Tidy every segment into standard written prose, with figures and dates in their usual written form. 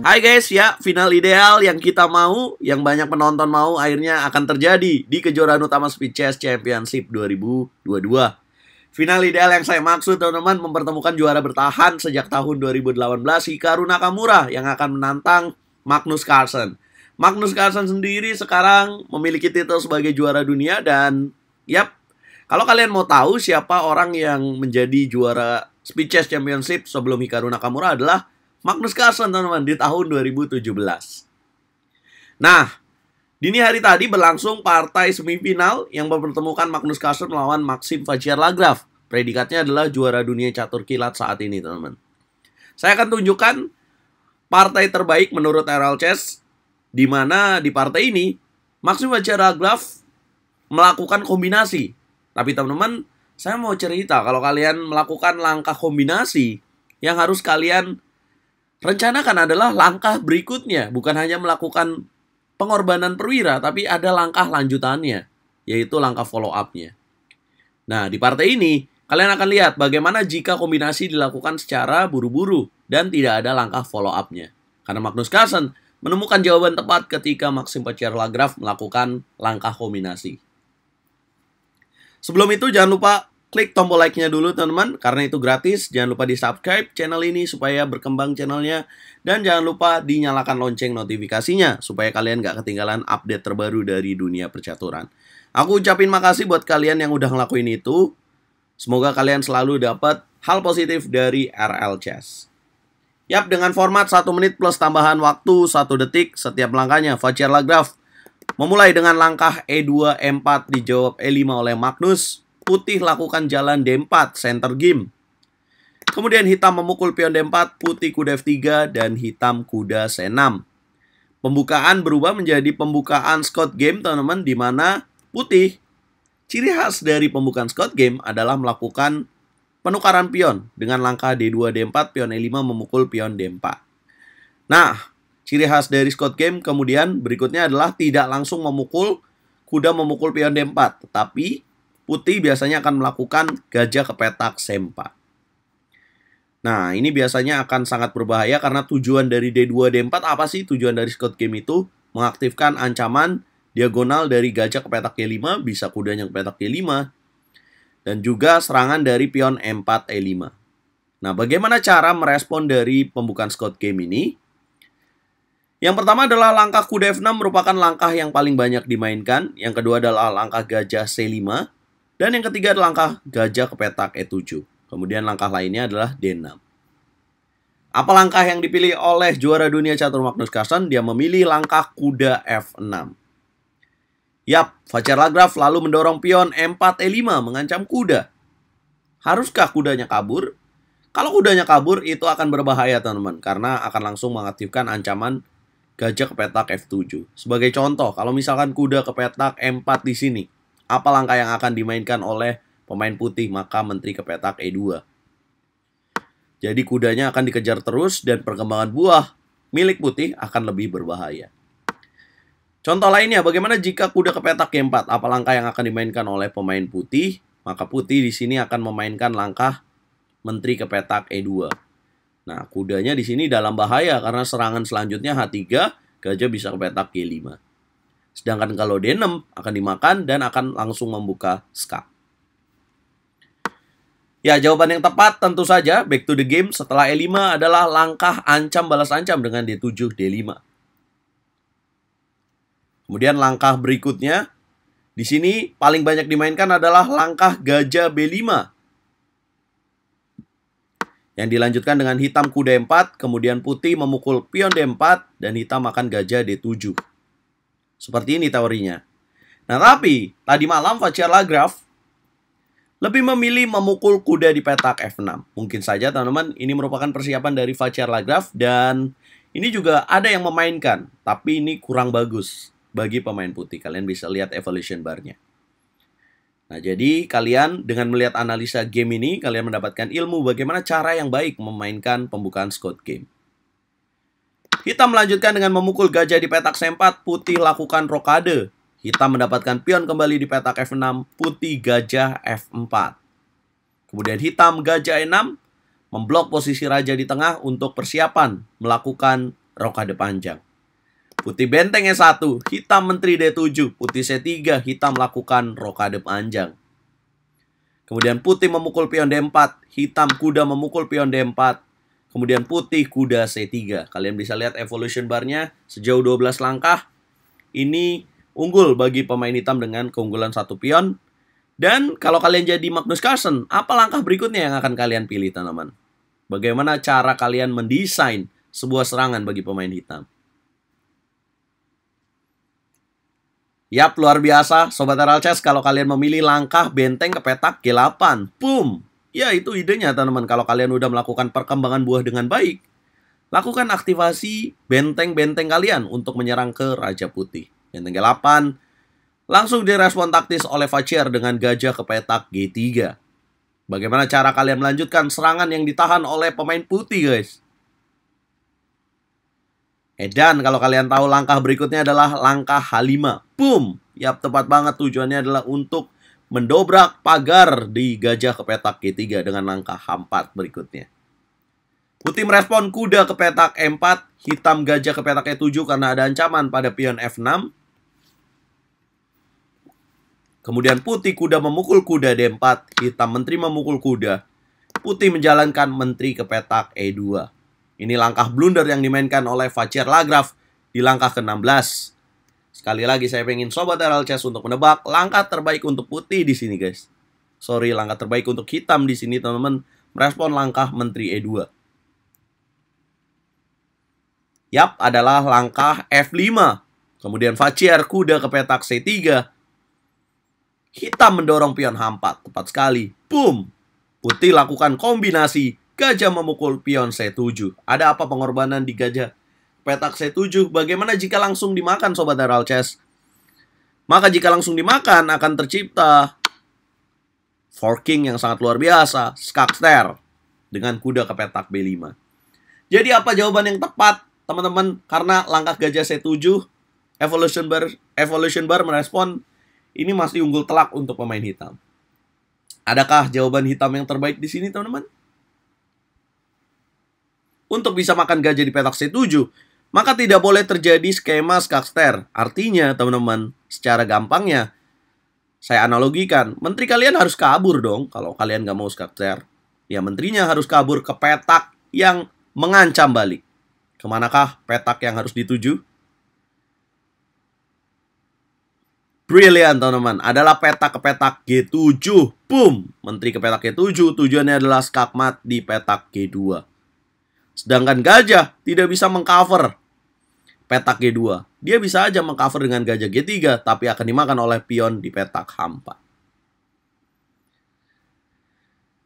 Hai guys, ya final ideal yang kita mau, yang banyak penonton mau, akhirnya akan terjadi di kejuaraan utama Speed Chess Championship 2022. Final ideal yang saya maksud teman-teman mempertemukan juara bertahan sejak tahun 2018 Hikaru Nakamura yang akan menantang Magnus Carlsen. Magnus Carlsen sendiri sekarang memiliki titel sebagai juara dunia dan kalau kalian mau tahu siapa orang yang menjadi juara Speed Chess Championship sebelum Hikaru Nakamura adalah Magnus Carlsen teman-teman di tahun 2017. Nah, dini hari tadi berlangsung partai semifinal yang mempertemukan Magnus Carlsen melawan Maxim Vachier-Lagrave. Predikatnya adalah juara dunia catur kilat saat ini teman-teman. Saya akan tunjukkan partai terbaik menurut RL Chess, di mana di partai ini Maxim Vachier-Lagrave melakukan kombinasi. Tapi teman-teman, saya mau cerita kalau kalian melakukan langkah kombinasi yang harus kalian rencanakan adalah langkah berikutnya, bukan hanya melakukan pengorbanan perwira, tapi ada langkah lanjutannya, yaitu langkah follow up-nya. Nah, di partai ini, kalian akan lihat bagaimana jika kombinasi dilakukan secara buru-buru dan tidak ada langkah follow up-nya. Karena Magnus Carlsen menemukan jawaban tepat ketika Maxim Vachier-Lagrave melakukan langkah kombinasi. Sebelum itu, jangan lupa klik tombol like-nya dulu teman-teman, karena itu gratis. Jangan lupa di-subscribe channel ini supaya berkembang channelnya. Dan jangan lupa dinyalakan lonceng notifikasinya, supaya kalian gak ketinggalan update terbaru dari dunia percaturan. Aku ucapin makasih buat kalian yang udah ngelakuin itu. Semoga kalian selalu dapat hal positif dari RL Chess. Yap, dengan format 1 menit plus tambahan waktu 1 detik setiap langkahnya, Vachier-Lagrave memulai dengan langkah E2, E4 dijawab E5 oleh Magnus. Putih lakukan jalan D4, center game. Kemudian hitam memukul pion D4, putih kuda F3, dan hitam kuda C6. Pembukaan berubah menjadi pembukaan Scott game, teman-teman, di mana putih, ciri khas dari pembukaan Scott game adalah melakukan penukaran pion dengan langkah D2, D4, pion E5 memukul pion D4. Nah, ciri khas dari Scott game kemudian berikutnya adalah tidak langsung memukul kuda memukul pion D4, tetapi putih biasanya akan melakukan gajah ke petak C4. Nah, ini biasanya akan sangat berbahaya karena tujuan dari D2, D4 apa sih? Tujuan dari Scott game itu mengaktifkan ancaman diagonal dari gajah ke petak G5, bisa kudanya ke petak G5, dan juga serangan dari pion M4, E5. Nah, bagaimana cara merespon dari pembukaan Scott game ini? Yang pertama adalah langkah kuda F6 merupakan langkah yang paling banyak dimainkan. Yang kedua adalah langkah gajah C5. Dan yang ketiga adalah langkah gajah ke petak E7. Kemudian langkah lainnya adalah D6. Apa langkah yang dipilih oleh juara dunia catur Magnus Carlsen? Dia memilih langkah kuda F6. Yap, Vachier-Lagrave lalu mendorong pion M4 E5 mengancam kuda. Haruskah kudanya kabur? Kalau kudanya kabur itu akan berbahaya teman-teman, karena akan langsung mengaktifkan ancaman gajah ke petak F7. Sebagai contoh, kalau misalkan kuda ke petak M4 di sini, apa langkah yang akan dimainkan oleh pemain putih? Maka menteri ke petak E2. Jadi kudanya akan dikejar terus dan perkembangan buah milik putih akan lebih berbahaya. Contoh lainnya, bagaimana jika kuda ke petak G4? Apa langkah yang akan dimainkan oleh pemain putih? Maka putih di sini akan memainkan langkah menteri ke petak E2. Nah, kudanya di sini dalam bahaya karena serangan selanjutnya H3, gajah bisa ke petak G5. Sedangkan kalau D6 akan dimakan dan akan langsung membuka skak. Ya, jawaban yang tepat tentu saja back to the game setelah E5 adalah langkah ancam balas ancam dengan D7, D5. Kemudian langkah berikutnya, di sini paling banyak dimainkan adalah langkah gajah B5. Yang dilanjutkan dengan hitam kuda E4, kemudian putih memukul pion D4, dan hitam makan gajah D7. Seperti ini teorinya. Nah, tapi tadi malam Vachier-Lagrave lebih memilih memukul kuda di petak F6. Mungkin saja teman-teman ini merupakan persiapan dari Vachier-Lagrave dan ini juga ada yang memainkan, tapi ini kurang bagus bagi pemain putih. Kalian bisa lihat evolution bar-nya. Nah, jadi kalian dengan melihat analisa game ini, kalian mendapatkan ilmu bagaimana cara yang baik memainkan pembukaan Scott game. Hitam melanjutkan dengan memukul gajah di petak C4, putih lakukan rokade. Hitam mendapatkan pion kembali di petak F6, putih gajah F4. Kemudian hitam gajah E6, memblok posisi raja di tengah untuk persiapan melakukan rokade panjang. Putih benteng E1, hitam menteri D7, putih C3, hitam lakukan rokade panjang. Kemudian putih memukul pion D4, hitam kuda memukul pion D4. Kemudian putih kuda C3. Kalian bisa lihat evolution barnya sejauh 12 langkah. Ini unggul bagi pemain hitam dengan keunggulan 1 pion. Dan kalau kalian jadi Magnus Carlsen, apa langkah berikutnya yang akan kalian pilih, teman-teman? Bagaimana cara kalian mendesain sebuah serangan bagi pemain hitam? Yap, luar biasa. Sobat RLCS, kalau kalian memilih langkah benteng ke petak G8. Boom! Ya, itu idenya, teman-teman. Kalau kalian udah melakukan perkembangan buah dengan baik, lakukan aktivasi benteng-benteng kalian untuk menyerang ke Raja Putih. Benteng G8 langsung direspon taktis oleh Vacher dengan gajah ke petak G3. Bagaimana cara kalian melanjutkan serangan yang ditahan oleh pemain putih, guys? Dan kalau kalian tahu langkah berikutnya adalah langkah H5. Boom! Yap, tepat banget, tujuannya adalah untuk mendobrak pagar di gajah ke petak G3 dengan langkah H4 berikutnya. Putih merespon kuda ke petak E4, hitam gajah ke petak E7 karena ada ancaman pada pion F6. Kemudian putih kuda memukul kuda D4, hitam menteri memukul kuda. Putih menjalankan menteri ke petak E2. Ini langkah blunder yang dimainkan oleh Vacher Lagrave di langkah ke-16. Sekali lagi saya pengen sobat RLCS untuk menebak langkah terbaik untuk putih di sini, guys. Sorry, langkah terbaik untuk hitam di sini, teman-teman. Merespon langkah menteri E2. Yap, adalah langkah F5. Kemudian Vacher kuda ke petak C3. Hitam mendorong pion H4. Tepat sekali. Boom! Putih lakukan kombinasi. Gajah memukul pion C7. Ada apa pengorbanan di gajah petak C7? Bagaimana jika langsung dimakan, sobat RLCS? Maka jika langsung dimakan akan tercipta forking yang sangat luar biasa, Skakster dengan kuda ke petak B5. Jadi apa jawaban yang tepat, teman-teman? Karena langkah gajah C7, evolution bar merespon ini masih unggul telak untuk pemain hitam. Adakah jawaban hitam yang terbaik di sini, teman-teman? Untuk bisa makan gajah di petak C7, maka tidak boleh terjadi skema Skakster. Artinya, teman-teman, secara gampangnya, saya analogikan, menteri kalian harus kabur dong kalau kalian nggak mau Skakster. Ya, menterinya harus kabur ke petak yang mengancam balik. Kemanakah petak yang harus dituju? Brilliant, teman-teman. Adalah petak ke petak G7. Boom! Menteri ke petak G7. Tujuannya adalah skakmat di petak G2. Sedangkan gajah tidak bisa mengcover petak G2. Dia bisa aja mengcover dengan gajah G3, tapi akan dimakan oleh pion di petak H4.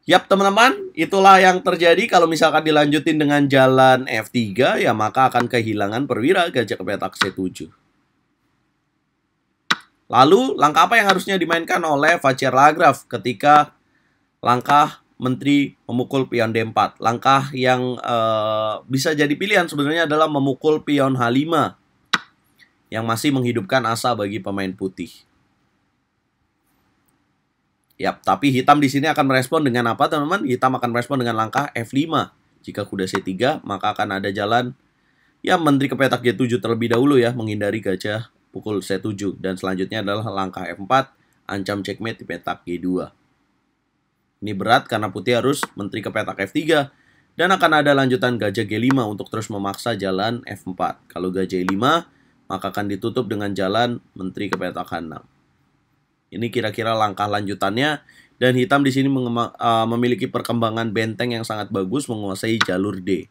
Yap, teman-teman, itulah yang terjadi kalau misalkan dilanjutin dengan jalan F3, ya maka akan kehilangan perwira gajah ke petak C7. Lalu, langkah apa yang harusnya dimainkan oleh Vacher Lagrave ketika langkah menteri memukul pion D4? Langkah yang bisa jadi pilihan sebenarnya adalah memukul pion H5 yang masih menghidupkan asa bagi pemain putih. Yap, tapi hitam di sini akan merespon dengan apa, teman-teman? Hitam akan merespon dengan langkah F5. Jika kuda C3, maka akan ada jalan ya menteri ke petak G7 terlebih dahulu ya, menghindari gajah pukul C7. Dan selanjutnya adalah langkah F4, ancam checkmate di petak G2. Ini berat karena putih harus menteri ke petak F3. Dan akan ada lanjutan gajah G5 untuk terus memaksa jalan F4. Kalau gajah E5, maka akan ditutup dengan jalan menteri ke petak H6. Ini kira-kira langkah lanjutannya. Dan hitam di sini memiliki perkembangan benteng yang sangat bagus, menguasai jalur D.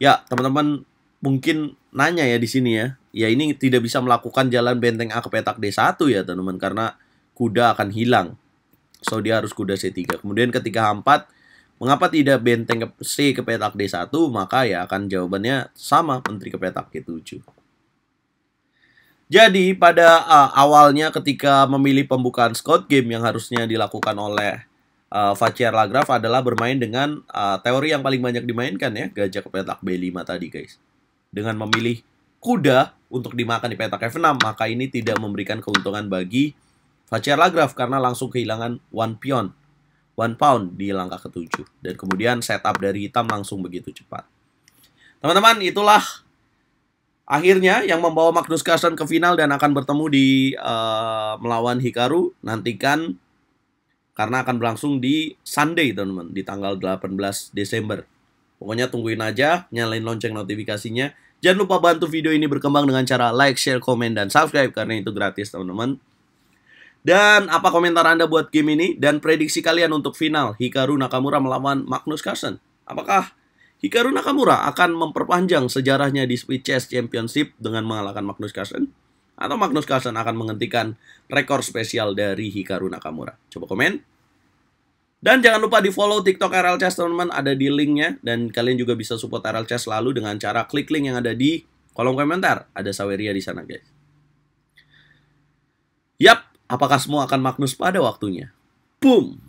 Ya, teman-teman mungkin nanya ya di sini ya. Ya, ini tidak bisa melakukan jalan benteng A ke petak D1 ya, teman-teman, karena kuda akan hilang. So, dia harus kuda C3. Kemudian ketika H4, mengapa tidak benteng C ke petak D1? Maka ya akan jawabannya sama, menteri ke petak G7. Jadi pada awalnya ketika memilih pembukaan Scott game yang harusnya dilakukan oleh Vacher Lagrave adalah bermain dengan teori yang paling banyak dimainkan ya, gajah ke petak B5 tadi, guys. Dengan memilih kuda untuk dimakan di petak F6, maka ini tidak memberikan keuntungan bagi Vacher Lagrave karena langsung kehilangan one pound di langkah ke-7. Dan kemudian setup dari hitam langsung begitu cepat. Teman-teman, itulah akhirnya yang membawa Magnus Carlsen ke final dan akan bertemu di melawan Hikaru. Nantikan karena akan berlangsung di Sunday, teman-teman, di tanggal 18 Desember. Pokoknya tungguin aja, nyalain lonceng notifikasinya. Jangan lupa bantu video ini berkembang dengan cara like, share, komen, dan subscribe karena itu gratis, teman-teman. Dan apa komentar Anda buat game ini dan prediksi kalian untuk final Hikaru Nakamura melawan Magnus Carlsen? Apakah Hikaru Nakamura akan memperpanjang sejarahnya di Speed Chess Championship dengan mengalahkan Magnus Carlsen? Atau Magnus Carlsen akan menghentikan rekor spesial dari Hikaru Nakamura? Coba komen. Dan jangan lupa di follow TikTok RL Chess, teman-teman, ada di linknya. Dan kalian juga bisa support RL Chess selalu dengan cara klik link yang ada di kolom komentar. Ada Saweria di sana, guys. Yap, apakah semua akan Magnus pada waktunya? Boom!